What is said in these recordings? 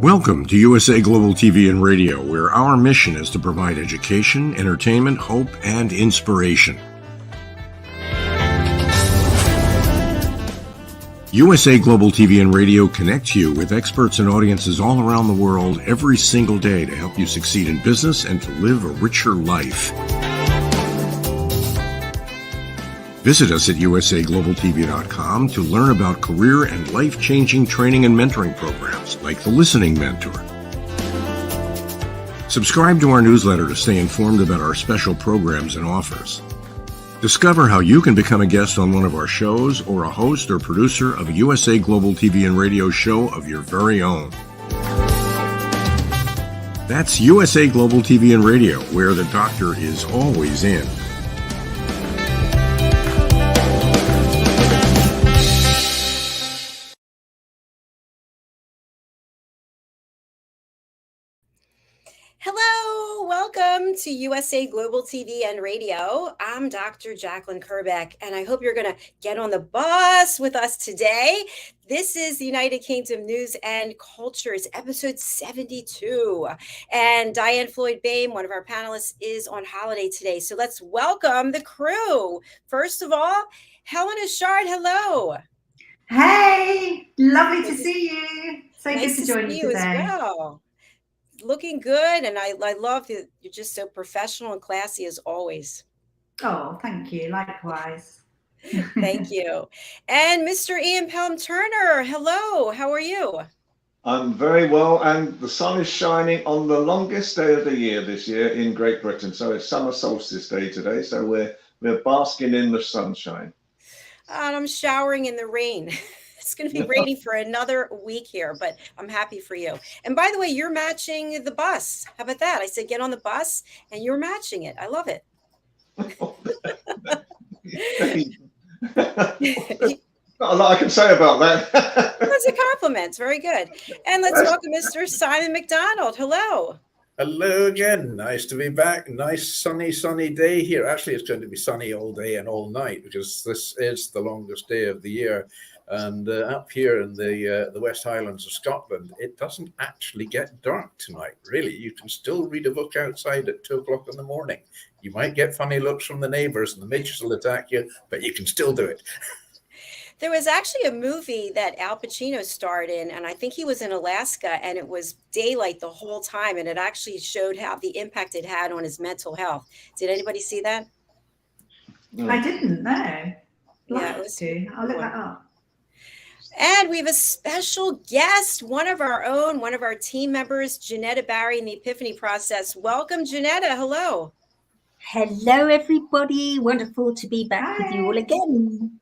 Welcome to USA Global TV and Radio, where our mission is to provide education, entertainment, hope, and inspiration. USA Global TV and Radio connects you with experts and audiences all around the world every single day to help you succeed in business and to live a richer life. Visit us at usaglobaltv.com to learn about career and life-changing training and mentoring programs like the Listening Mentor. Subscribe to our newsletter to stay informed about our special programs and offers. Discover how you can become a guest on one of our shows or a host or producer of a USA Global TV and Radio show of your very own. That's USA Global TV and Radio, where the doctor is always in. Hello, welcome to USA Global TV and Radio. I'm Dr. Jacalyn Kerbeck, and I hope you're going to get on the bus with us today. This is the United Kingdom News and Culture. It's episode 72. And DIANN FLOYD BOEHM, one of our panelists, is on holiday today. So let's welcome the crew. First of all, Helena Chard, hello. Hey, lovely to see you. So nice good to join you today. As well. Looking good, and I love that you're just so professional and classy as always. Oh, thank you. Likewise. Thank you. And Mr. Ian Pelham Turner, hello. How are you? I'm very well, and the sun is shining on the longest day of the year this year in Great Britain. So it's summer solstice day today. So we're basking in the sunshine. And I'm showering in the rain. It's going to be raining for another week here, but I'm happy for you. And by the way, you're matching the bus. How about that? I said, get on the bus and you're matching it. I love it. Not a lot I can say about that. That's a compliment. Very good. And let's welcome Mr. Simon MacDonald. Hello. Hello again. Nice to be back. Nice sunny day here. Actually, it's going to be sunny all day and all night because this is the longest day of the year. And up here in the West Highlands of Scotland, it doesn't actually get dark tonight, really. You can still read a book outside at 2 o'clock in the morning. You might get funny looks from the neighbors and the midges will attack you, but you can still do it. There was actually a movie that Al Pacino starred in, and I think he was in Alaska, and it was daylight the whole time, and it actually showed how the impact it had on his mental health. Did anybody see that? I didn't know. Yeah, it was. I'll look that up. And we have a special guest, one of our own, one of our team members, Janetta Barry in the Epiphany Process. Welcome, Janetta. Hello. Hello, everybody. Wonderful to be back with you all again.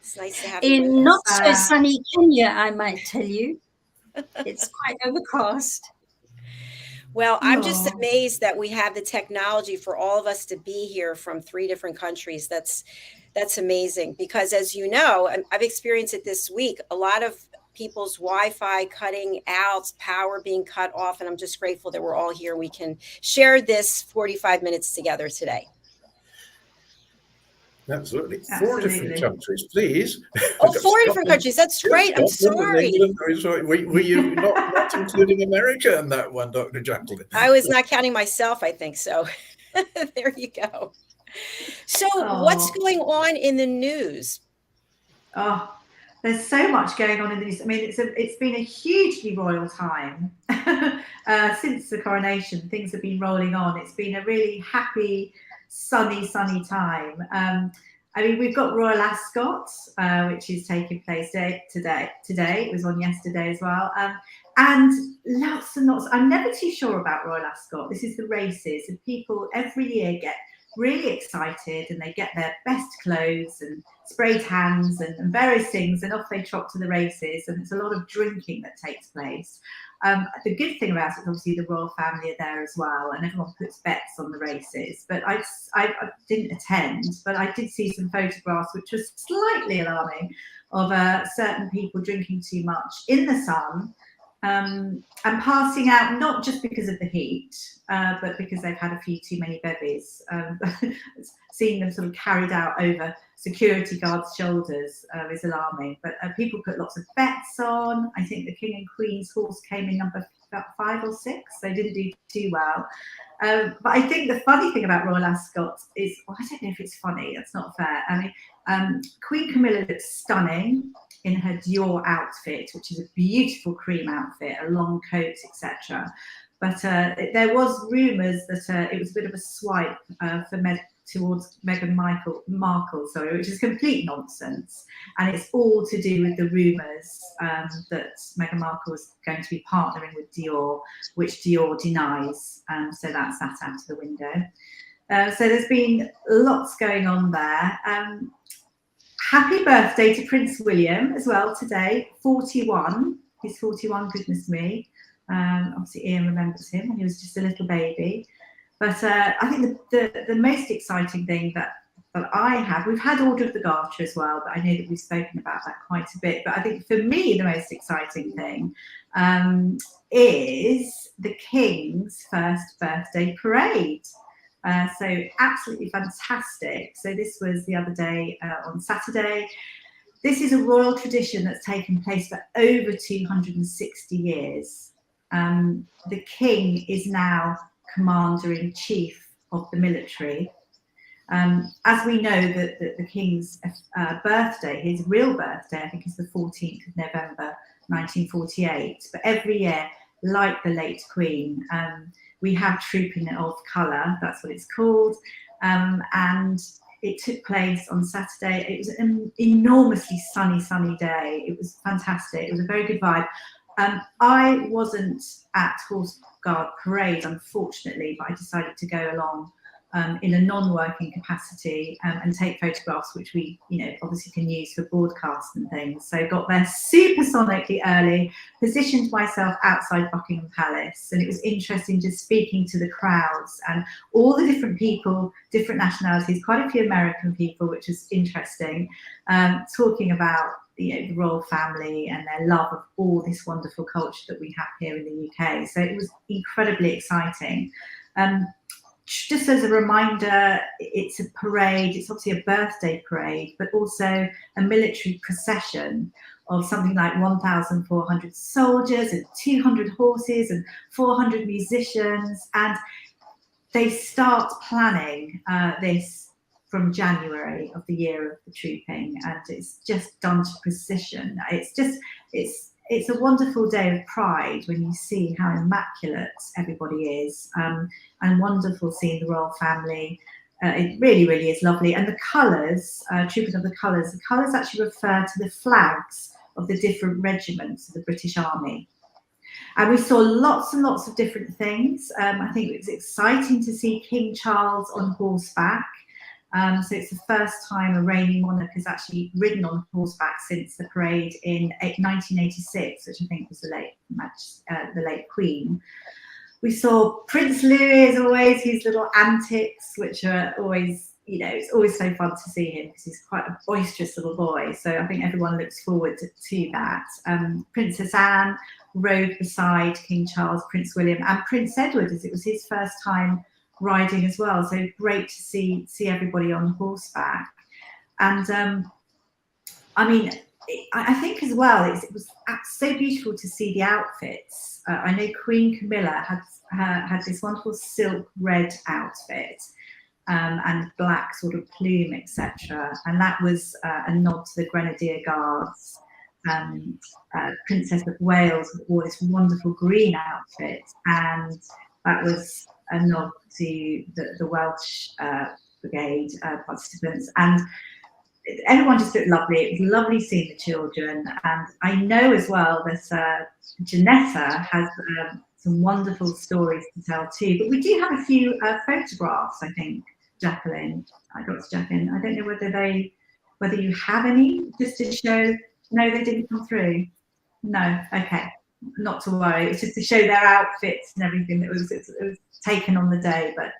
It's nice to have you in not so sunny Kenya, I might tell you. It's quite overcast. Well, I'm just amazed that we have the technology for all of us to be here from 3 different countries. That's amazing because, as you know, I've experienced it this week, a lot of people's Wi-Fi cutting out, power being cut off, and I'm just grateful that we're all here. We can share this 45 minutes together today. Absolutely. 4 different countries, please. Oh, 4 different countries. That's great. I'm sorry. Were you not including America in that one, Dr. Jacalyn? I was not counting myself, I think so. There you go. So what's going on in the news? Oh, there's so much going on in the news. I mean, it's been a hugely royal time. Since the coronation, things have been rolling on. It's been a really happy, sunny time. I mean, we've got Royal Ascot, which is taking place today. It was on yesterday as well. And lots and lots. I'm never too sure about Royal Ascot. This is the races, and people every year get really excited and they get their best clothes and spray tans and various things, and off they trot to the races, and it's a lot of drinking that takes place. The good thing about it is obviously the royal family are there as well, and everyone puts bets on the races. But I didn't attend, but I did see some photographs which was slightly alarming of certain people drinking too much in the sun and passing out, not just because of the heat, but because they've had a few too many bevies. Seeing them sort of carried out over security guards' shoulders is alarming. But people put lots of bets on. I think the King and Queen's horse came in number about 5 or 6. They didn't do too well. But I think the funny thing about Royal Ascot is, well, I don't know if it's funny, that's not fair. I mean, Queen Camilla looks stunning in her Dior outfit, which is a beautiful cream outfit, a long coat, etc. But there was rumours that it was a bit of a swipe towards Meghan Markle, which is complete nonsense. And it's all to do with the rumours that Meghan Markle was going to be partnering with Dior, which Dior denies. So that's that out of the window. So there's been lots going on there. Happy birthday to Prince William as well today, 41. He's 41, goodness me. Obviously Ian remembers him when he was just a little baby. But I think the most exciting thing that I have, we've had Order of the Garter as well, but I know that we've spoken about that quite a bit. But I think for me, the most exciting thing is the King's first birthday parade. So absolutely fantastic. So this was the other day on Saturday. This is a royal tradition that's taken place for over 260 years. The King is now Commander-in-Chief of the military. As we know, the King's birthday, his real birthday, I think is the 14th of November 1948. But every year, like the late Queen, we have Trooping of Colour, that's what it's called. And it took place on Saturday. It was an enormously sunny day. It was fantastic. It was a very good vibe. I wasn't at Horse Guard Parade, unfortunately, but I decided to go along in a non-working capacity and take photographs, which we, obviously can use for broadcast and things. So got there supersonically early, positioned myself outside Buckingham Palace, and it was interesting just speaking to the crowds and all the different people, different nationalities, quite a few American people, which was interesting, talking about the royal family and their love of all this wonderful culture that we have here in the UK. So it was incredibly exciting. Just as a reminder, it's a parade, it's obviously a birthday parade, but also a military procession of something like 1,400 soldiers and 200 horses and 400 musicians. And they start planning this from January of the year of the trooping, and it's just done to precision. It's a wonderful day of pride when you see how immaculate everybody is, and wonderful seeing the royal family. It really, really is lovely. And the colours, Trooping of the Colours actually refer to the flags of the different regiments of the British Army. And we saw lots and lots of different things. I think it was exciting to see King Charles on horseback. So it's the first time a reigning monarch has actually ridden on horseback since the parade in 1986, which I think was the late Queen. We saw Prince Louis, as always, his little antics, which are always, it's always so fun to see him because he's quite a boisterous little boy. So I think everyone looks forward to that. Princess Anne rode beside King Charles, Prince William, and Prince Edward, as it was his first time riding as well. So great to see everybody on horseback. And I mean, I think as well, it was so beautiful to see the outfits. I know Queen Camilla had this wonderful silk red outfit and black sort of plume, etc. And that was a nod to the Grenadier Guards. Princess of Wales wore this wonderful green outfit, and that was a nod to the Welsh Brigade participants. And everyone just looked lovely. It was lovely seeing the children. And I know as well that Janetta has some wonderful stories to tell too. But we do have a few photographs, I think, Jacalyn. Dr. Jacalyn. I don't know whether you have any just to show. No, they didn't come through. No, okay. Not to worry. It's just to show their outfits and everything that was taken on the day, but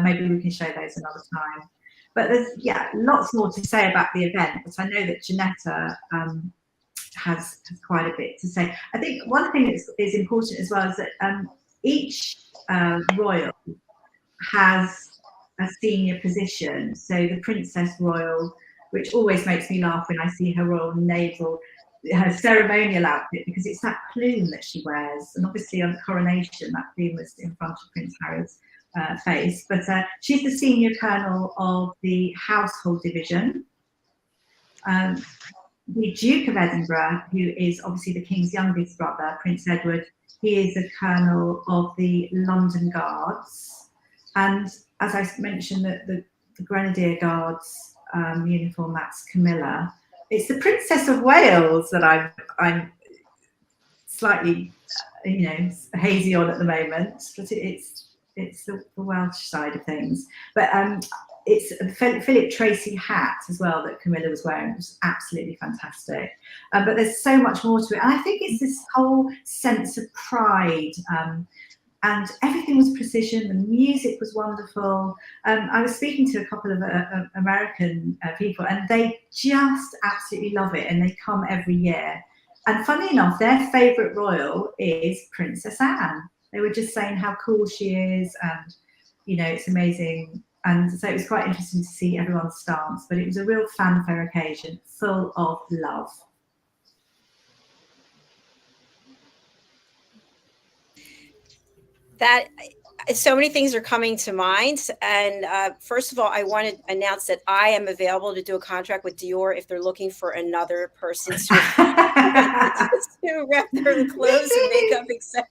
maybe we can show those another time. But there's lots more to say about the event. But I know that Janetta has quite a bit to say. I think one thing that is important as well is that each royal has a senior position. So the Princess Royal, which always makes me laugh when I see her royal naval, her ceremonial outfit, because it's that plume that she wears. And obviously on the coronation, that plume was in front of Prince Harry's face. But she's the senior colonel of the Household Division. The Duke of Edinburgh, who is obviously the King's youngest brother, Prince Edward, he is a colonel of the London Guards. And as I mentioned, the Grenadier Guards uniform, that's Camilla. It's the Princess of Wales that I'm slightly, hazy on at the moment, but it's the Welsh side of things. But it's Philip Tracy hat as well that Camilla was wearing. It was absolutely fantastic. But there's so much more to it. And I think it's this whole sense of pride. And everything was precision. The music was wonderful. I was speaking to a couple of American people, and they just absolutely love it. And they come every year. And funny enough, their favourite royal is Princess Anne. They were just saying how cool she is, and it's amazing. And so it was quite interesting to see everyone's stance. But it was a real fanfare occasion, full of love. That so many things are coming to mind. And first of all, I want to announce that I am available to do a contract with Dior if they're looking for another person to rep their clothes and makeup, etc.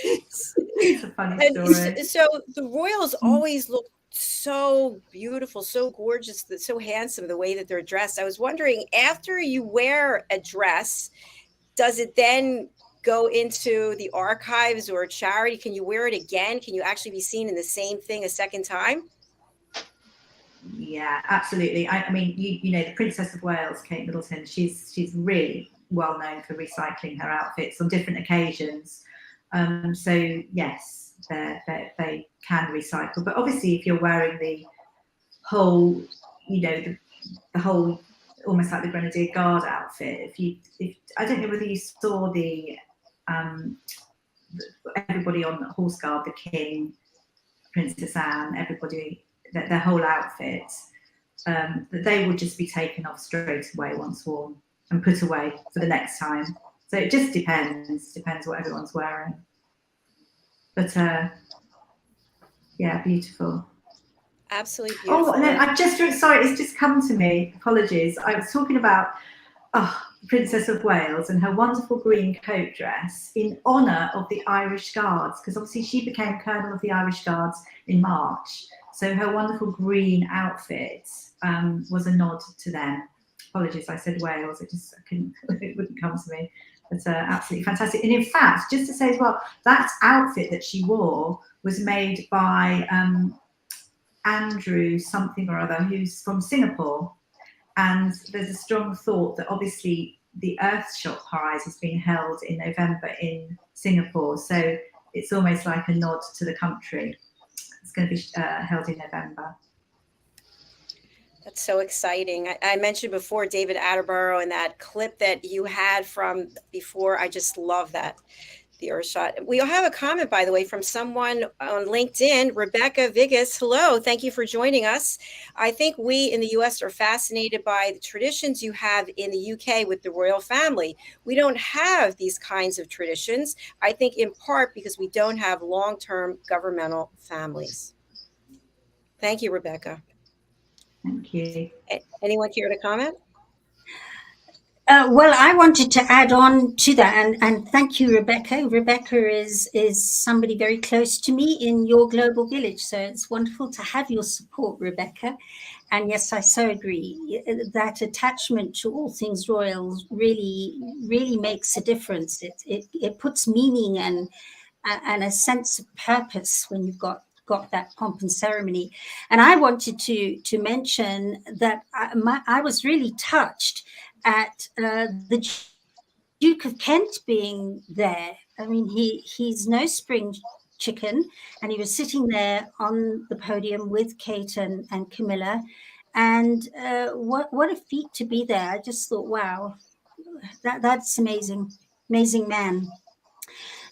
It's a funny story. So the royals always look so beautiful, so gorgeous, so handsome, the way that they're dressed. I was wondering, after you wear a dress, does it then go into the archives or charity? Can you wear it again? Can you actually be seen in the same thing a second time? Yeah, absolutely. I mean, the Princess of Wales, Kate Middleton, she's really well known for recycling her outfits on different occasions. So yes, they can recycle. But obviously, if you're wearing the whole, the whole, almost like the Grenadier Guard outfit, if I don't know whether you saw the everybody on the horse guard, the King, Princess Anne, everybody, their whole outfit, that they would just be taken off straight away once worn and put away for the next time. So it just depends what everyone's wearing. But yeah, beautiful. Absolutely beautiful. Oh, and then it's just come to me. Apologies. I was talking about Princess of Wales and her wonderful green coat dress in honour of the Irish Guards, because obviously she became Colonel of the Irish Guards in March. So her wonderful green outfit was a nod to them. Apologies, I said Wales. It wouldn't come to me. It's absolutely fantastic. And in fact, just to say as well, that outfit that she wore was made by Andrew something or other, who's from Singapore. And there's a strong thought that obviously the Earthshot Prize is being held in November in Singapore. So it's almost like a nod to the country. It's going to be held in November. That's so exciting. I mentioned before David Attenborough and that clip that you had from before. I just love that. The Earthshot. We have a comment, by the way, from someone on LinkedIn, Rebecca Vigas. Hello, thank you for joining us. I think we in the US are fascinated by the traditions you have in the UK with the royal family. We don't have these kinds of traditions, I think in part because we don't have long-term governmental families. Thank you, Rebecca. Thank you. Anyone care to comment? Well, I wanted to add on to that, and thank you, Rebecca. Rebecca is somebody very close to me in your global village, so it's wonderful to have your support, Rebecca. And yes, I so agree. That attachment to all things royal really makes a difference. It puts meaning and a sense of purpose when you've got that pomp and ceremony. And I wanted to mention that I was really touched at the Duke of Kent being there. I mean, he's no spring chicken, and he was sitting there on the podium with Kate and Camilla, And what a feat to be there. I just thought, wow, that's amazing, amazing man.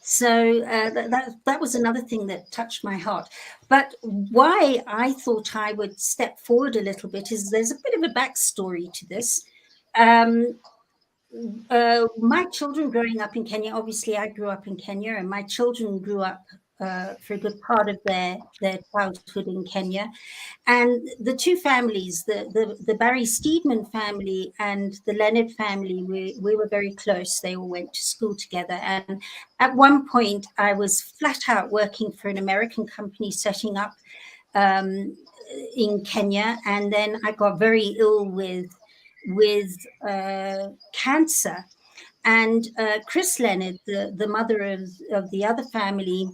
So that was another thing that touched my heart. But why I thought I would step forward a little bit is there's a bit of a backstory to this. Um, my children growing up in Kenya, obviously I grew up in Kenya, and my children grew up for a good part of their childhood in Kenya. And the two families, the Barry Steedman family and the Leonard family, we were very close. They all went to school together. And at one point, I was flat out working for an American company setting up in Kenya. And then I got very ill with cancer. And Chris Leonard, the mother of the other family,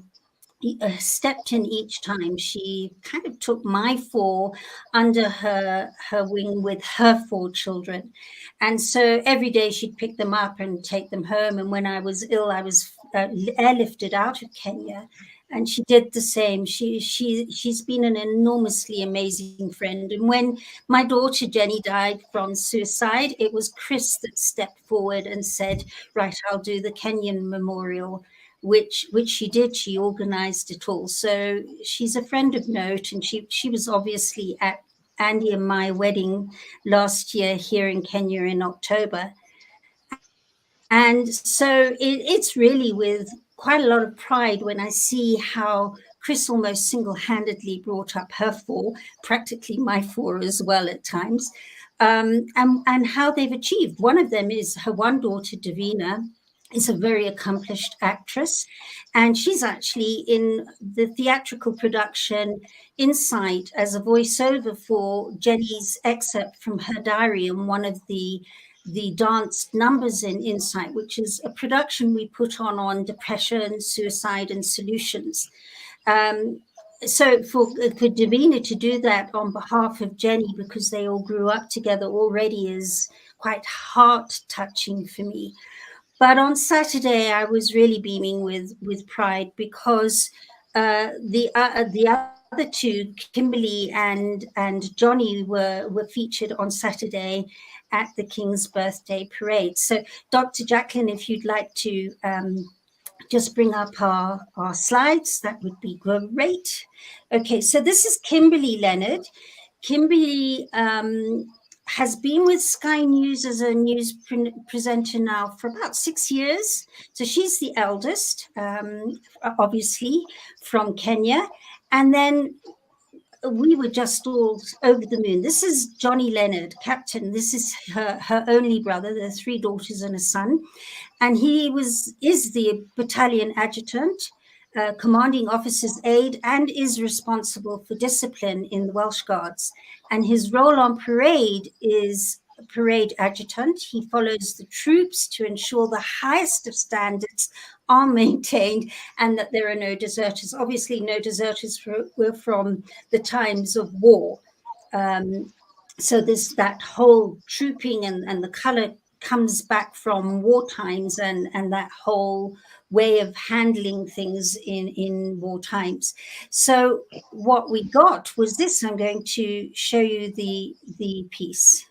stepped in each time. She kind of took my four under her wing with her four children. And so every day she'd pick them up and take them home. And when I was ill, I was airlifted out of Kenya. And she did the same. She's been an enormously amazing friend. And when my daughter Jenny died from suicide, it was Chris that stepped forward and said, right, I'll do the Kenyan memorial, which she did. She organized it all. So she's a friend of note, and she was obviously at Andy and my wedding last year here in Kenya in October. And so it's really with quite a lot of pride when I see how Chris almost single-handedly brought up her four, practically my four as well at times, and how they've achieved. One of them is her one daughter, Davina, is a very accomplished actress, and she's actually in the theatrical production Insight as a voiceover for Jenny's excerpt from her diary and one of the dance numbers in Insight, which is a production we put on depression, suicide, and solutions. So for Davina to do that on behalf of Jenny, because they all grew up together already, is quite heart-touching for me. But on Saturday, I was really beaming with pride because the other two, Kimberly and Johnny, were featured on Saturday at the King's birthday parade. So, Dr. Jacalyn, if you'd like to just bring up our slides, that would be great. Okay, so this is Kimberly Leonard. Kimberly has been with Sky News as a news presenter now for about 6 years. So she's the eldest, obviously, from Kenya. And then we were just all over the moon. This is Johnny Leonard, captain. This is her only brother. There are 3 daughters and a son. And he is the battalion adjutant, commanding officer's aide, and is responsible for discipline in the Welsh Guards. And his role on parade is parade adjutant. He follows the troops to ensure the highest of standards are maintained and that there are no deserters. Obviously, no deserters were from the times of war. So that whole trooping and the color comes back from war times and that whole way of handling things in war times. So what we got was this. I'm going to show you the piece.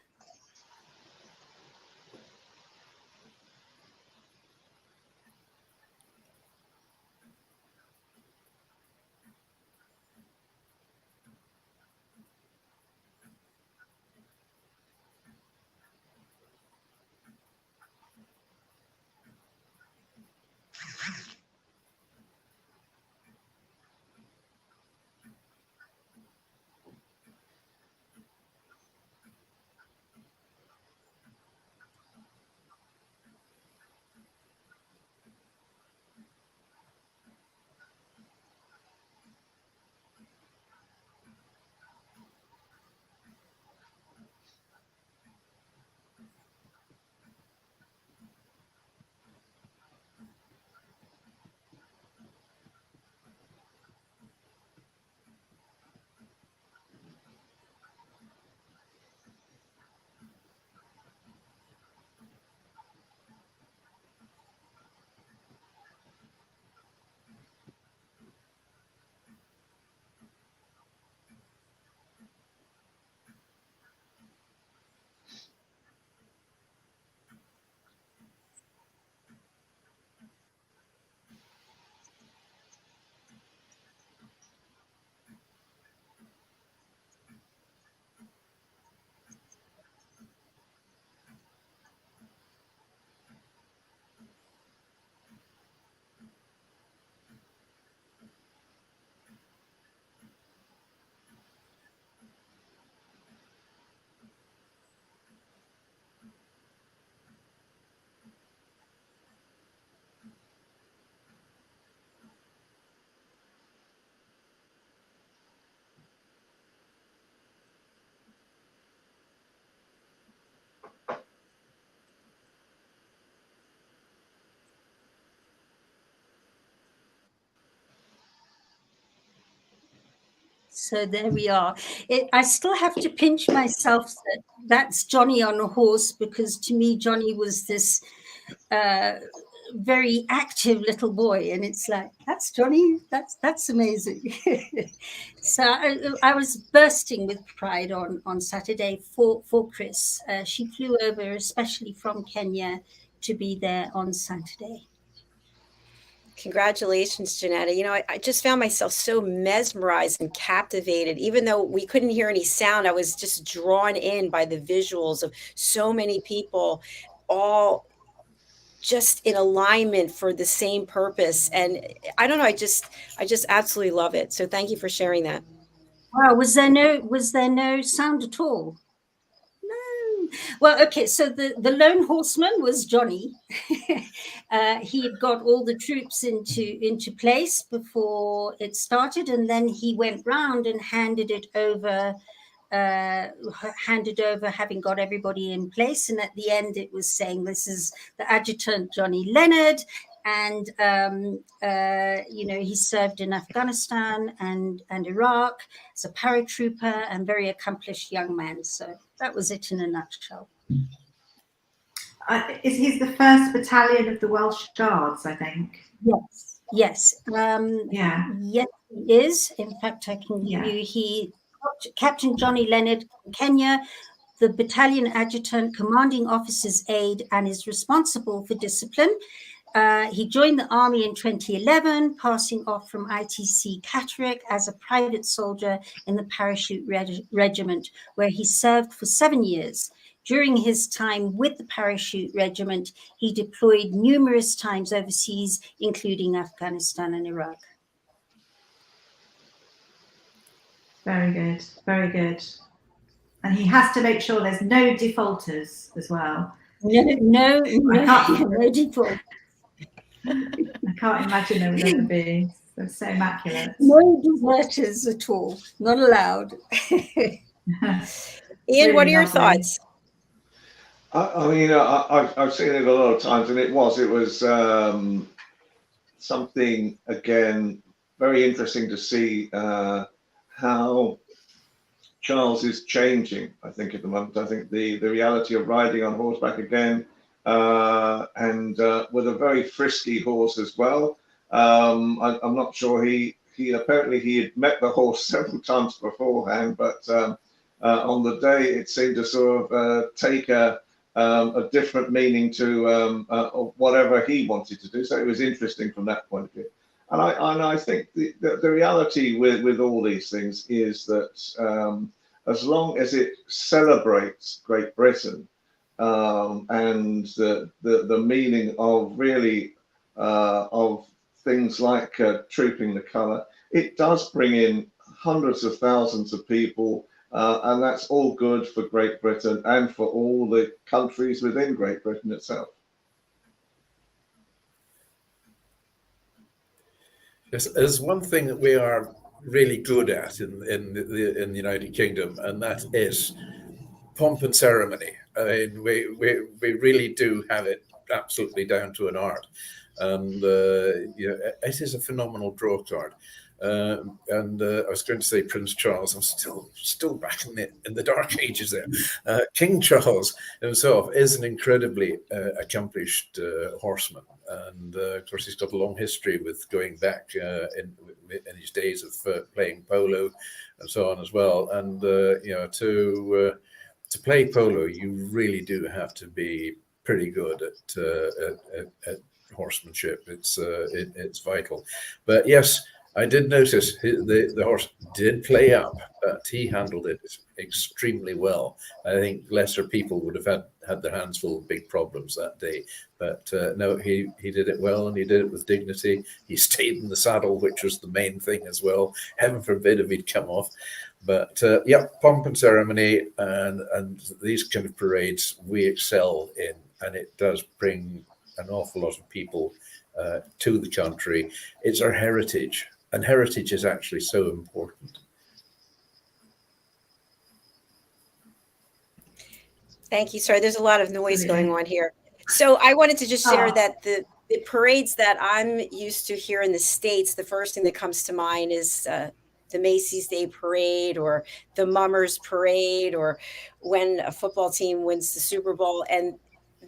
So there we are. I still have to pinch myself that that's Johnny on a horse, because to me, Johnny was this very active little boy, and it's like, that's Johnny. That's amazing. So I was bursting with pride on Saturday for Chris. She flew over especially from Kenya to be there on Saturday. Congratulations, Janetta. You know, I just found myself so mesmerized and captivated. Even though we couldn't hear any sound, I was just drawn in by the visuals of so many people, all just in alignment for the same purpose. And I don't know, I just absolutely love it. So thank you for sharing that. Wow, was there no sound at all? No. Well, okay, so the lone horseman was Johnny. He had got all the troops into place before it started, and then he went round and handed over, having got everybody in place. And at the end, it was saying, this is the adjutant, Johnny Leonard. And, he served in Afghanistan and Iraq as a paratrooper and very accomplished young man. So that was it in a nutshell. He's the 1st Battalion of the Welsh Guards, I think. Yes. Yes, he is. In fact, I can give you, Captain Johnny Leonard, Kenya, the battalion adjutant, commanding officer's aide, and is responsible for discipline. He joined the army in 2011, passing off from ITC Catterick as a private soldier in the Parachute Regiment, where he served for 7 years. During his time with the Parachute Regiment, he deployed numerous times overseas, including Afghanistan and Iraq. Very good, very good. And he has to make sure there's no defaulters as well. No default. I can't imagine there would ever be. They're so immaculate. No deserters at all. Not allowed. Ian, what are your thoughts? I mean, I've seen it a lot of times, and it was something, again, very interesting to see how Charles is changing, I think, at the moment. I think the reality of riding on horseback again, and with a very frisky horse as well. I'm not sure he apparently he had met the horse several times beforehand, but on the day it seemed to sort of take a different meaning to whatever he wanted to do. So it was interesting from that point of view. And I think the reality with all these things is that as long as it celebrates Great Britain and the meaning of really of things like trooping the colour, it does bring in hundreds of thousands of people. And that's all good for Great Britain and for all the countries within Great Britain itself. There's one thing that we are really good at in the United Kingdom, and that is pomp and ceremony. I mean, we really do have it absolutely down to an art, and it is a phenomenal draw card. I was going to say Prince Charles. I'm still back in the dark ages there. King Charles himself is an incredibly accomplished horseman, and of course he's got a long history with going back in his days of playing polo and so on as well. And to play polo, you really do have to be pretty good at horsemanship. It's vital. But yes, I did notice the horse did play up, but he handled it extremely well. I think lesser people would have had their hands full of big problems that day. But no, he did it well, and he did it with dignity. He stayed in the saddle, which was the main thing as well. Heaven forbid if he'd come off. But pomp and ceremony and these kind of parades we excel in, and it does bring an awful lot of people to the country. It's our heritage. And heritage is actually so important. Thank you. Sorry, there's a lot of noise going on here. So I wanted to just share that the parades that I'm used to here in the States, the first thing that comes to mind is the Macy's Day Parade or the Mummers Parade, or when a football team wins the Super Bowl. And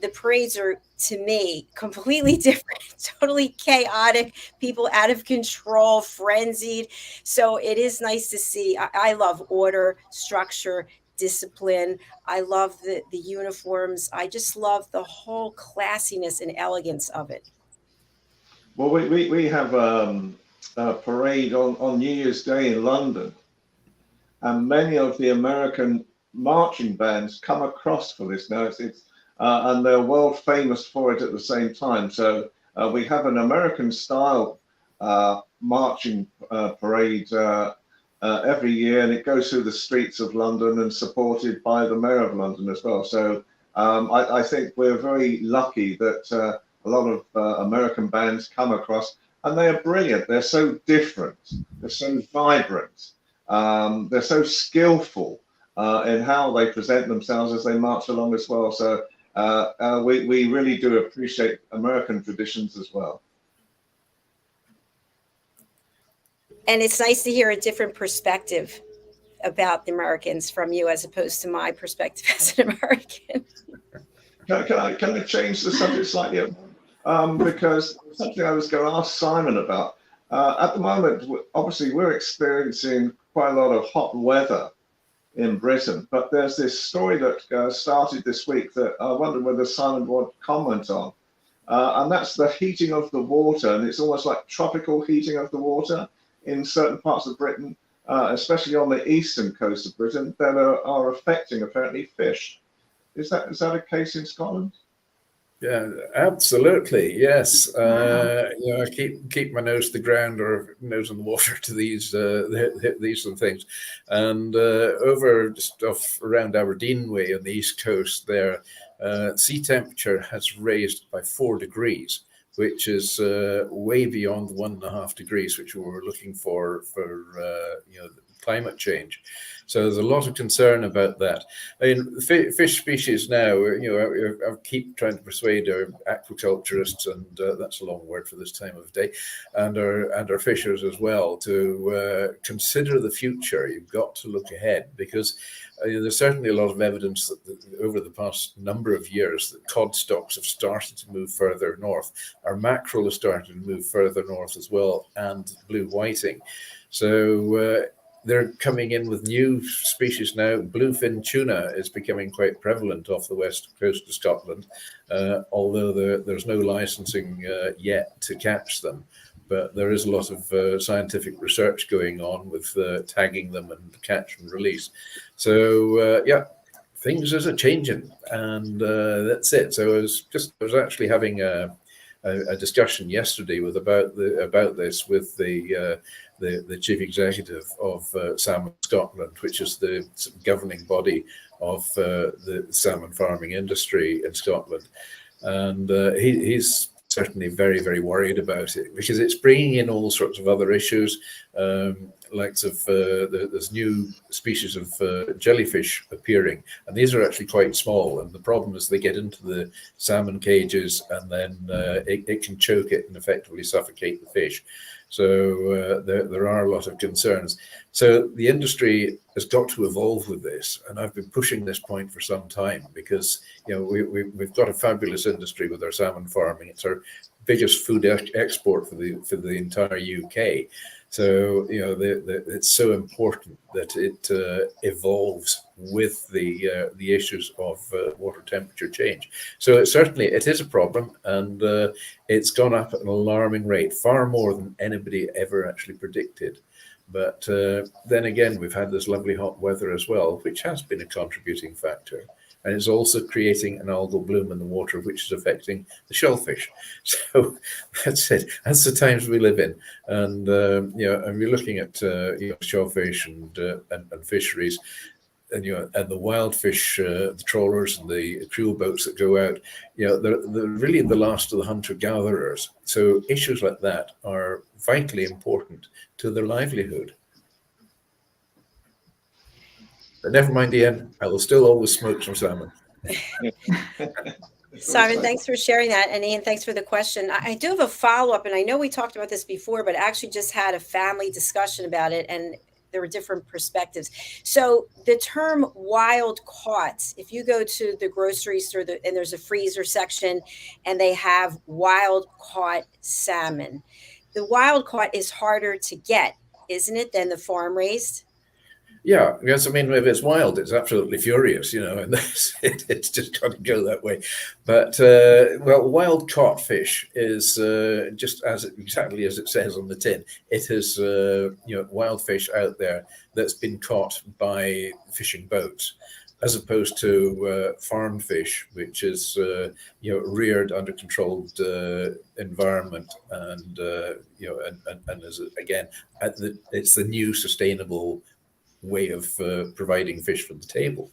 the parades are, to me, completely different, totally chaotic, people out of control, frenzied. So it is nice to see. I love order, structure, discipline. I love the uniforms. I just love the whole classiness and elegance of it. Well, we have a parade on New Year's Day in London, and many of the American marching bands come across for this now. And they're world famous for it at the same time. So we have an American style marching parade every year, and it goes through the streets of London and supported by the Mayor of London as well. So I think we're very lucky that a lot of American bands come across, and they are brilliant. They're so different. They're so vibrant. They're so skillful in how they present themselves as they march along as well. So we really do appreciate American traditions as well. And it's nice to hear a different perspective about the Americans from you, as opposed to my perspective as an American. Can I change the subject slightly? Because something I was going to ask Simon about. At the moment, obviously, we're experiencing quite a lot of hot weather in Britain, but there's this story that started this week that I wonder whether Simon would comment on, and that's the heating of the water, and it's almost like tropical heating of the water in certain parts of Britain, especially on the eastern coast of Britain, that are affecting apparently fish. Is that a case in Scotland? Yeah, absolutely. Yes. I keep my nose to the ground or nose in the water to these sort of things. And over just off around Aberdeen way on the east coast there, sea temperature has raised by 4 degrees, which is way beyond the 1.5 degrees, which we were looking for climate change. So there's a lot of concern about that. I mean, fish species now, I keep trying to persuade our aquaculturists, and that's a long word for this time of day, and our fishers as well, to consider the future. You've got to look ahead, because there's certainly a lot of evidence that over the past number of years that cod stocks have started to move further north. Our mackerel has started to move further north as well, and blue whiting. So they're coming in with new species now. Bluefin tuna is becoming quite prevalent off the west coast of Scotland, although there's no licensing yet to catch them. But there is a lot of scientific research going on with tagging them and catch and release. So things are changing, and that's it. So I was actually having a discussion yesterday about this with the chief executive of Salmon Scotland, which is the governing body of the salmon farming industry in Scotland, and he's certainly very, very worried about it, because it's bringing in all sorts of other issues, there's new species of jellyfish appearing, and these are actually quite small, and the problem is they get into the salmon cages, and then it can choke it and effectively suffocate the fish. So there are a lot of concerns. So the industry has got to evolve with this, and I've been pushing this point for some time, because we've got a fabulous industry with our salmon farming. It's our biggest food export for the entire UK. So it's so important that it evolves with the issues of water temperature change. So it is a problem, and it's gone up at an alarming rate, far more than anybody ever actually predicted. But then again, we've had this lovely hot weather as well, which has been a contributing factor. And it's also creating an algal bloom in the water, which is affecting the shellfish. So that's it. That's the times we live in. And and we're looking at shellfish and fisheries, and the wild fish, the trawlers and the creel boats that go out. They're really the last of the hunter-gatherers. So issues like that are vitally important to their livelihood. But never mind, DIANN, I will still always smoke some salmon. Simon, thanks for sharing that. And Ian, thanks for the question. I do have a follow-up, and I know we talked about this before, but I actually just had a family discussion about it. And there were different perspectives. So the term wild caught, if you go to the grocery store and there's a freezer section and they have wild caught salmon, the wild caught is harder to get, isn't it, than the farm raised? Yeah, yes. I mean, if it's wild, it's absolutely furious, and it's just got to go that way. But well, wild caught fish is just exactly as it says on the tin. It is wild fish out there that's been caught by fishing boats, as opposed to farm fish, which is reared under controlled environment, and and as again, it's the new sustainable way of providing fish for the table.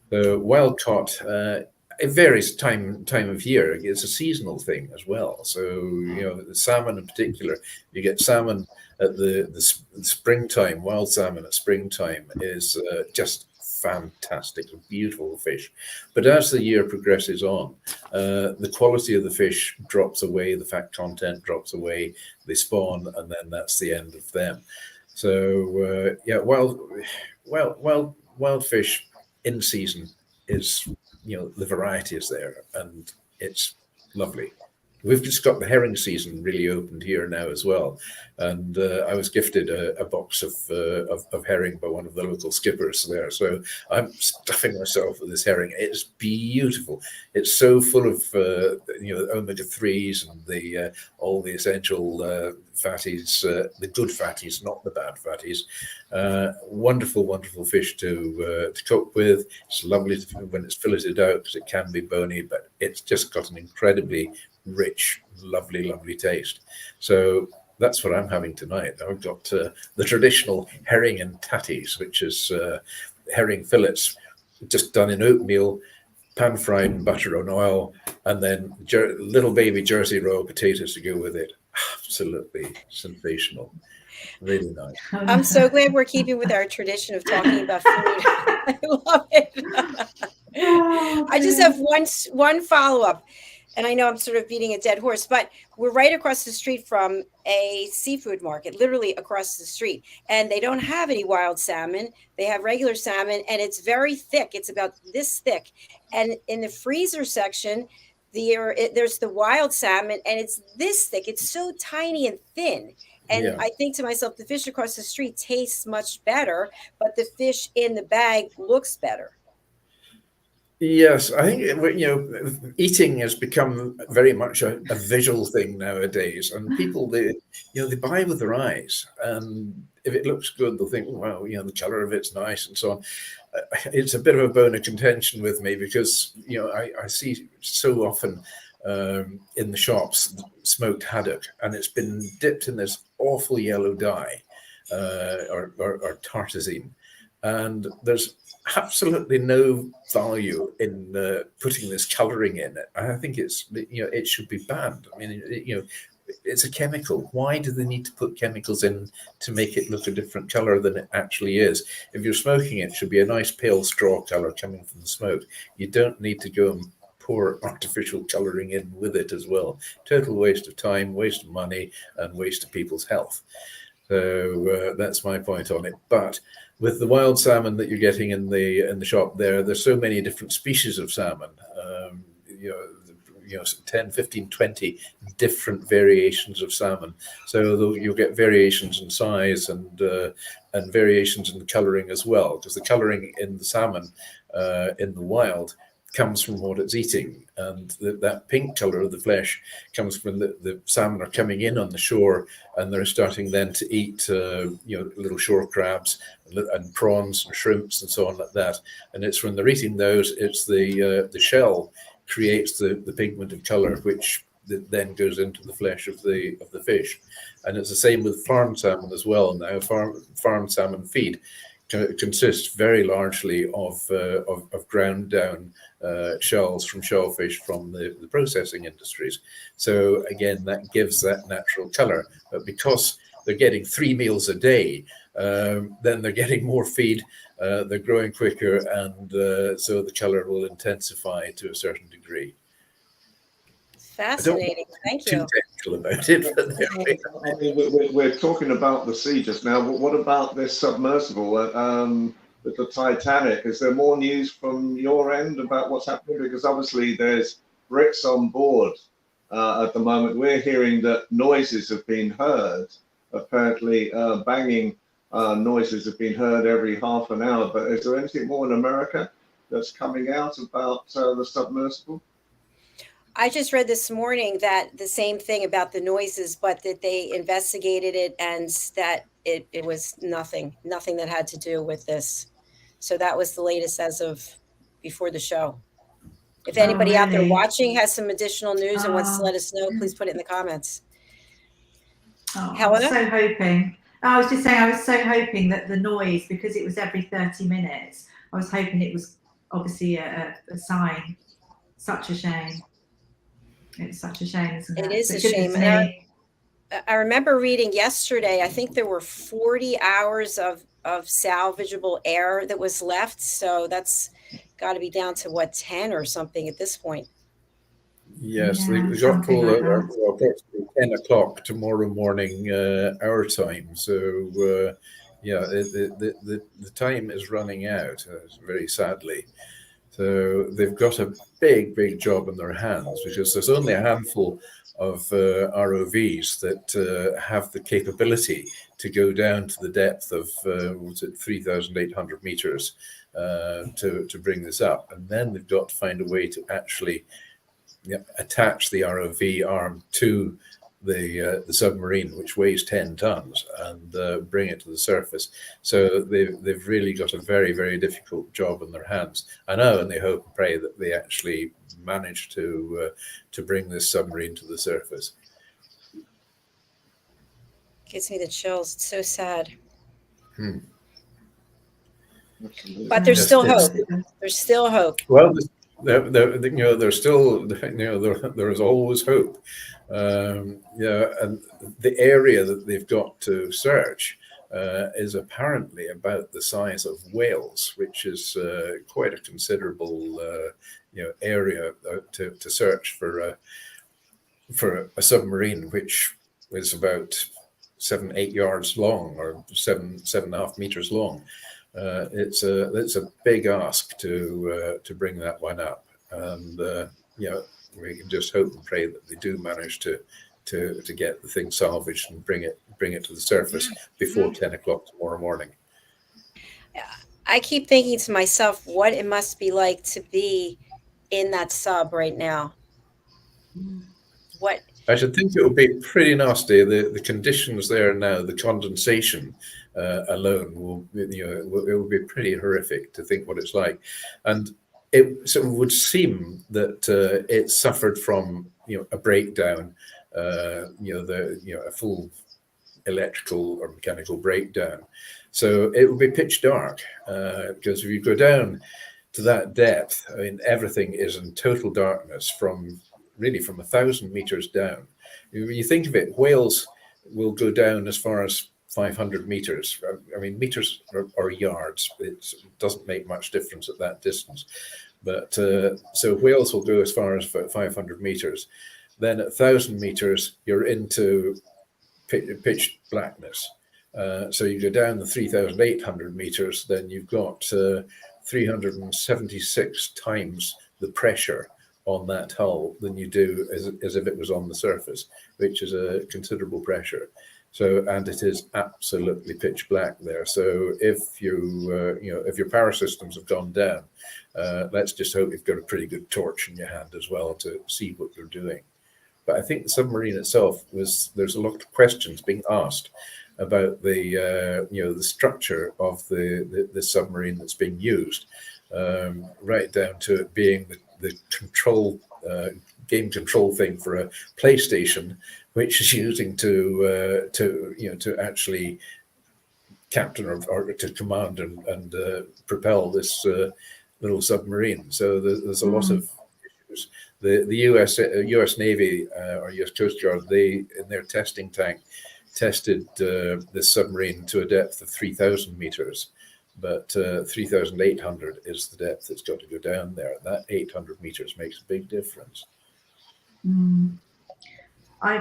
The wild caught, it varies time of year. It's a seasonal thing as well. So the salmon in particular, you get salmon at the springtime. Wild salmon at springtime is just fantastic, beautiful fish. But as the year progresses on, the quality of the fish drops away, the fat content drops away, they spawn, and then that's the end of them. So wild fish in season is, the variety is there, and it's lovely. We've just got the herring season really opened here now as well, and I was gifted a box of herring by one of the local skippers there. So I'm stuffing myself with this herring. It's beautiful. It's so full of omega-3s and all the essential fatties, the good fatties, not the bad fatties. Wonderful fish to cook with. It's lovely when it's filleted out because it can be bony, but it's just got an incredibly rich, lovely taste. So that's what I'm having tonight. I've got the traditional herring and tatties, which is herring fillets just done in oatmeal, pan fried in butter and oil, and then little baby Jersey roll potatoes to go with it. Absolutely sensational. Really nice. I'm so glad we're keeping with our tradition of talking about food. I love it. I just have one follow-up. And I know I'm sort of beating a dead horse, but we're right across the street from a seafood market, literally across the street. And they don't have any wild salmon. They have regular salmon, and it's very thick. It's about this thick. And in the freezer section, there's the wild salmon, and it's this thick. It's so tiny and thin. And I think to myself, the fish across the street tastes much better, but the fish in the bag looks better. Yes, I think eating has become very much a visual thing nowadays, and people they buy with their eyes, and if it looks good, they'll think, wow, the color of it's nice and so on. It's a bit of a bone of contention with me because I see so often in the shops smoked haddock, and it's been dipped in this awful yellow dye or tartazine, and there's absolutely no value in putting this coloring in it. I think it should be banned. I mean, it's a chemical. Why do they need to put chemicals in to make it look a different color than it actually is? If you're smoking it, should be a nice pale straw color coming from the smoke. You don't need to go and pour artificial coloring in with it as well. Total waste of time, waste of money, and waste of people's health. So that's my point on it. But with the wild salmon that you're getting in the shop there's so many different species of salmon, 10, 15, 20 different variations of salmon. So you'll get variations in size and variations in the coloring as well, because the coloring in the salmon in the wild comes from what it's eating, and that pink color of the flesh comes from the salmon are coming in on the shore, and they're starting then to eat little shore crabs and prawns and shrimps and so on like that. And it's when they're eating those, it's the shell creates the pigment of color, which then goes into the flesh of the fish. And it's the same with farm salmon as well. Now farm salmon feed consists very largely of ground down shells from shellfish from the processing industries. So again, that gives that natural color. But because they're getting 3 meals a day, then they're getting more feed, they're growing quicker, and so the color will intensify to a certain degree. Fascinating. Thank Too you. technical about it. But there we go. I mean, we're talking about the sea just now. But what about this submersible with the Titanic? Is there more news from your end about what's happening? Because obviously there's Brits on board at the moment. We're hearing that noises have been heard. Apparently, banging noises have been heard every half an hour. But is there anything more in America that's coming out about the submersible? I just read this morning that the same thing about the noises, but that they investigated it and that it was nothing that had to do with this. So that was the latest as of before the show. If anybody out there really? watching has some additional news and wants to let us know, please put it in the comments. I was so hoping. I was just saying, I was so hoping that the noise, because it was every 30 minutes, I was hoping it was obviously a sign. Such a shame. It's such a shame, isn't it? It is a shame. And I remember reading yesterday, I think there were 40 hours of salvageable air that was left. So that's got to be down to what, 10 or something at this point. Yes, Yeah, they got till like approximately 10 o'clock tomorrow morning, our time. So, yeah, the time is running out, very sadly. So they've got a big job in their hands, because there's only a handful of ROVs that have the capability to go down to the depth of 3,800 meters to bring this up, and then they've got to find a way to actually attach the ROV arm to the submarine, which weighs 10 tons, and bring it to the surface. So they've really got a very difficult job in their hands. I know, and they hope and pray that they actually manage to bring this submarine to the surface. Gives me the chills. It's so sad. Absolutely. But there's still hope. There's still hope. Well, there's still, there's always hope. And the area that they've got to search is apparently about the size of Wales, which is quite a considerable area to search for a submarine, which is about 7-8 yards long, or 7.5 meters long. It's a big ask to bring that one up, and we can just hope and pray that they do manage to get the thing salvaged and bring it to the surface before 10 o'clock tomorrow morning. I keep thinking to myself what it must be like to be in that sub right now. What I should think it would be pretty nasty. The conditions there now, the condensation alone it will be pretty horrific to think what it's like, and it would seem that it suffered from a breakdown, a full electrical or mechanical breakdown. So it will be pitch dark, because if you go down to that depth, I mean, everything is in total darkness from 1,000 meters down. When you think of it, whales will go down as far as 500 meters. I mean, meters or yards, it doesn't make much difference at that distance. But so whales will go as far as 500 meters. Then at 1,000 meters, you're into pitch blackness. So you go down the 3,800 meters, then you've got 376 times the pressure on that hull than you do as if it was on the surface, which is a considerable pressure. So, and it is absolutely pitch black there. So if if your power systems have gone down, let's just hope you've got a pretty good torch in your hand as well to see what you're doing. But I think the submarine itself there's a lot of questions being asked about the the structure of the submarine that's being used, right down to it being the control game control thing for a PlayStation, which is using to actually captain or to command and propel this little submarine. So there's a lot of issues. The US Navy or US Coast Guard, they in their testing tank tested this submarine to a depth of 3,000 meters. But 3,800 is the depth it's got to go down there. That 800 meters makes a big difference. I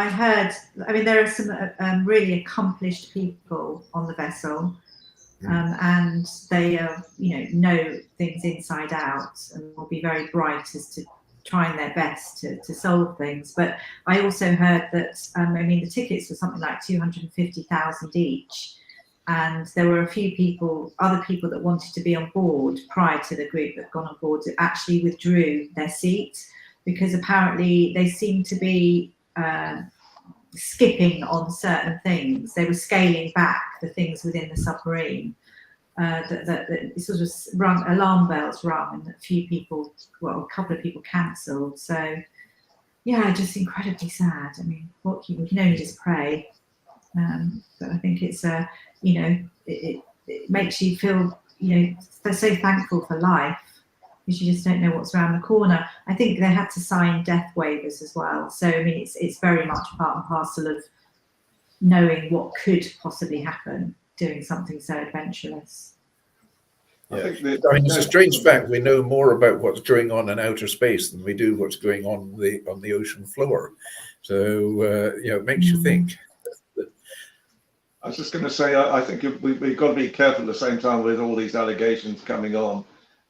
heard, I mean, there are some really accomplished people on the vessel, and they know things inside out and will be very bright as to trying their best to solve things. But I also heard that, I mean, the tickets were something like 250,000 each. And there were a few other people that wanted to be on board prior to the group that had gone on board, that actually withdrew their seat, because apparently they seemed to be skipping on certain things. They were scaling back the things within the submarine. That sort of alarm bells rung, and a couple of people cancelled. So, yeah, just incredibly sad. I mean, we can only just pray. But I think it's it makes you feel so thankful for life, because you just don't know what's around the corner. I think they had to sign death waivers as well. So I mean, it's very much part and parcel of knowing what could possibly happen doing something so adventurous. Yeah. I mean, it's a strange fact. We know more about what's going on in outer space than we do what's going on the ocean floor. So it makes you think. I was just going to say, I think we've got to be careful at the same time with all these allegations coming on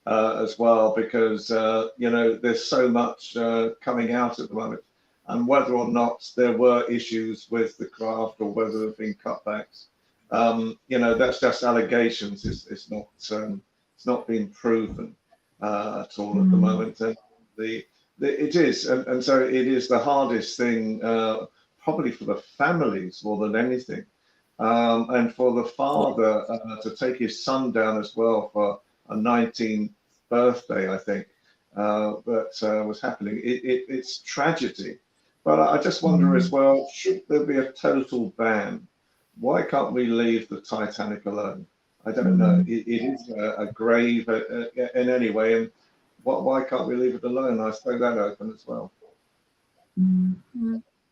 as well, because there's so much coming out at the moment, and whether or not there were issues with the craft or whether there have been cutbacks, that's just allegations. It's not been proven at all at the moment, and it is, and so it is the hardest thing probably for the families more than anything. And for the father to take his son down as well for a 19th birthday, I think, that was happening. It's tragedy. But I just wonder as well, should there be a total ban? Why can't we leave the Titanic alone? I don't know. It is a grave in any way. And why can't we leave it alone? I suppose that open as well.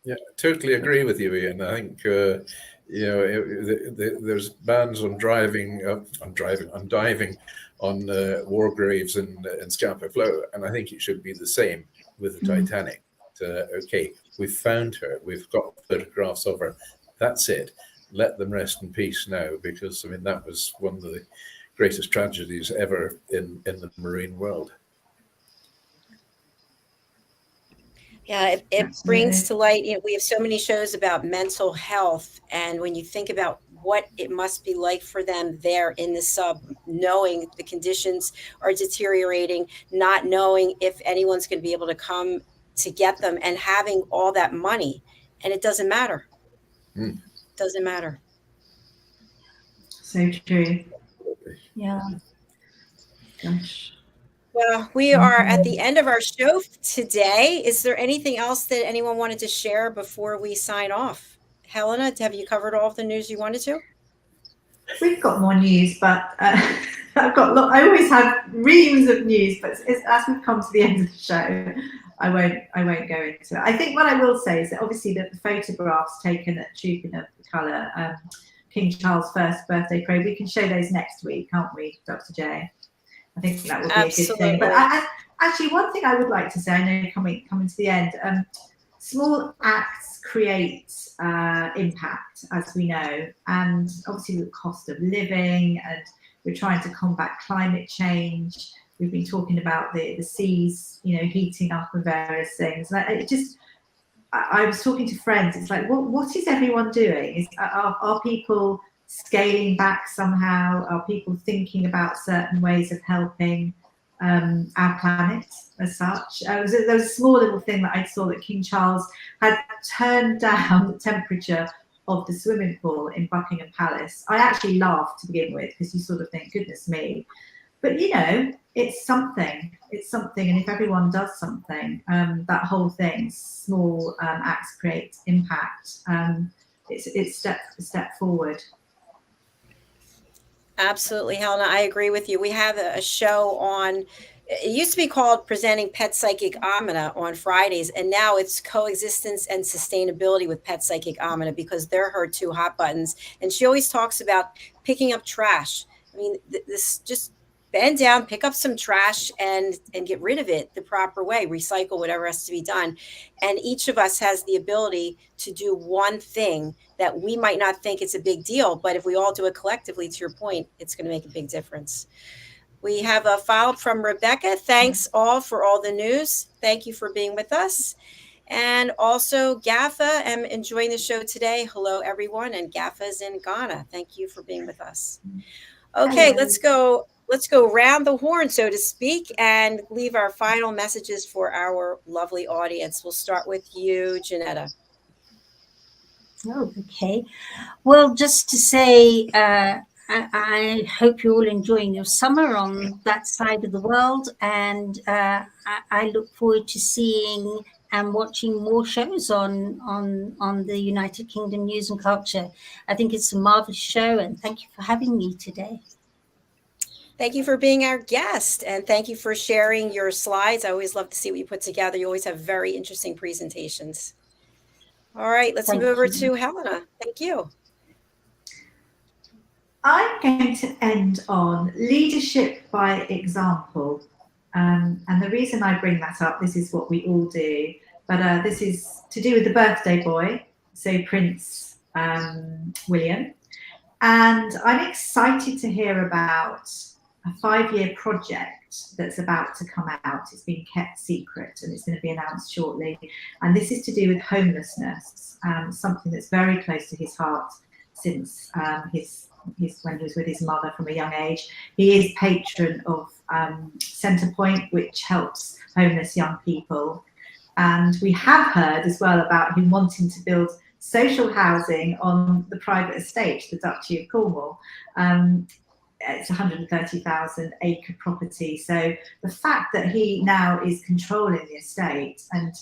Yeah, totally agree with you, Ian. I think there's bans on diving on war graves in Scapa Flow, and I think it should be the same with the Titanic. Okay, we've found her, we've got photographs of her. That's it. Let them rest in peace now, because I mean that was one of the greatest tragedies ever in the marine world. Yeah, it brings to light, we have so many shows about mental health. And when you think about what it must be like for them there in the sub, knowing the conditions are deteriorating, not knowing if anyone's going to be able to come to get them, and having all that money, and it doesn't matter. Doesn't matter. So true. Yeah. Gosh. Well, we are at the end of our show today. Is there anything else that anyone wanted to share before we sign off? Helena, have you covered all of the news you wanted to? We've got more news, but I always have reams of news, but as we've come to the end of the show, I won't go into it. I think what I will say is that obviously the photographs taken at Trooping of the Colour, King Charles' first birthday parade, we can show those next week, can't we, Dr. J? I think that would be a good thing. But actually, one thing I would like to say, I know coming to the end, small acts create impact, as we know, and obviously the cost of living, and we're trying to combat climate change. We've been talking about the seas, heating up and various things. And I was talking to friends. It's like, what is everyone doing? Are people scaling back somehow? Are people thinking about certain ways of helping our planet as such? There was a small little thing that I saw, that King Charles had turned down the temperature of the swimming pool in Buckingham Palace. I actually laughed to begin with, because you sort of think, goodness me. But it's something. It's something, and if everyone does something, that whole thing, small acts create impact. It's a step forward. Absolutely, Helena. I agree with you. We have a show on, it used to be called Presenting Pet Psychic Amina on Fridays, and now it's Coexistence and Sustainability with Pet Psychic Amina, because they're her two hot buttons. And she always talks about picking up trash. I mean, this just bend down, pick up some trash and get rid of it the proper way, recycle whatever has to be done. And each of us has the ability to do one thing that we might not think it's a big deal, but if we all do it collectively, to your point, it's going to make a big difference. We have a follow-up from Rebecca. Thanks all for all the news. Thank you for being with us. And also Gaffa, I'm enjoying the show today. Hello, everyone. And Gaffa's in Ghana. Thank you for being with us. Okay, Hello. let's go round the horn, so to speak, and leave our final messages for our lovely audience. We'll start with you, Janetta. Oh, okay. Well, just to say, I hope you're all enjoying your summer on that side of the world, and I look forward to seeing and watching more shows on the United Kingdom News and Culture. I think it's a marvelous show, and thank you for having me today. Thank you for being our guest, and thank you for sharing your slides. I always love to see what you put together. You always have very interesting presentations. All right, let's move over to Helena. Thank you. I'm going to end on leadership by example. And the reason I bring that up, this is what we all do, but this is to do with the birthday boy, so Prince William. And I'm excited to hear about a 5-year project that's about to come out. It's been kept secret and it's going to be announced shortly. And this is to do with homelessness, something that's very close to his heart since when he was with his mother from a young age. He is patron of Centrepoint, which helps homeless young people. And we have heard as well about him wanting to build social housing on the private estate, the Duchy of Cornwall. It's 130,000 acre property. So the fact that he now is controlling the estate and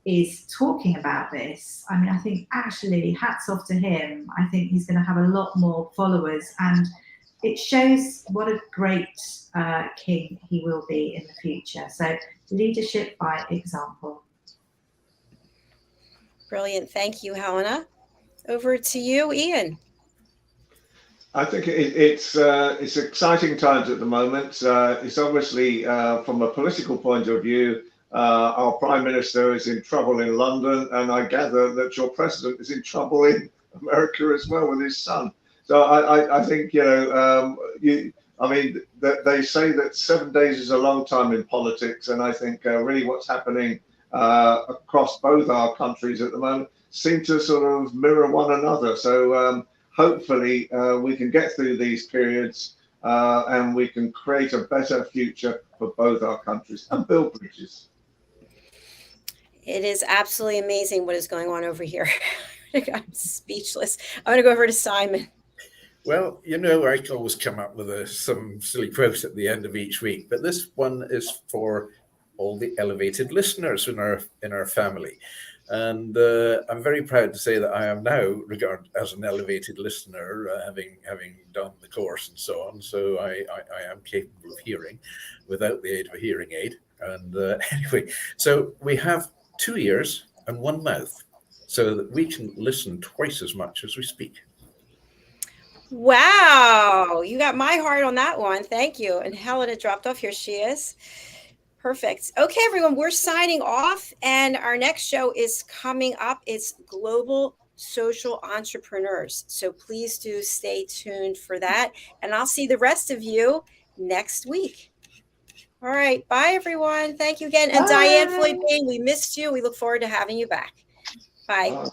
is talking about this, I mean, I think actually hats off to him. I think he's going to have a lot more followers, and it shows what a great king he will be in the future. So leadership by example. Brilliant. Thank you, Helena. Over to you, Ian. I think it's exciting times at the moment. It's obviously from a political point of view, our Prime Minister is in trouble in London, and I gather that your President is in trouble in America as well with his son. So I think, they say that 7 days is a long time in politics, and I think really what's happening across both our countries at the moment seem to sort of mirror one another. So hopefully we can get through these periods and we can create a better future for both our countries and build bridges. It is absolutely amazing what is going on over here. I'm speechless. I'm going to go over to Simon. Well, I always come up with some silly quote at the end of each week, but this one is for all the elevated listeners in our family. And I'm very proud to say that I am now regarded as an elevated listener, having done the course and so on. So I am capable of hearing without the aid of a hearing aid. And anyway, so we have 2 ears and 1 mouth so that we can listen twice as much as we speak. Wow, you got my heart on that one. Thank you. And Helena dropped off. Here she is. Perfect. Okay, everyone, we're signing off, and our next show is coming up. It's Global Social Entrepreneurs. So please do stay tuned for that, and I'll see the rest of you next week. All right. Bye, everyone. Thank you again. And Bye. DIANN, FLOYD, we missed you. We look forward to having you back. Bye.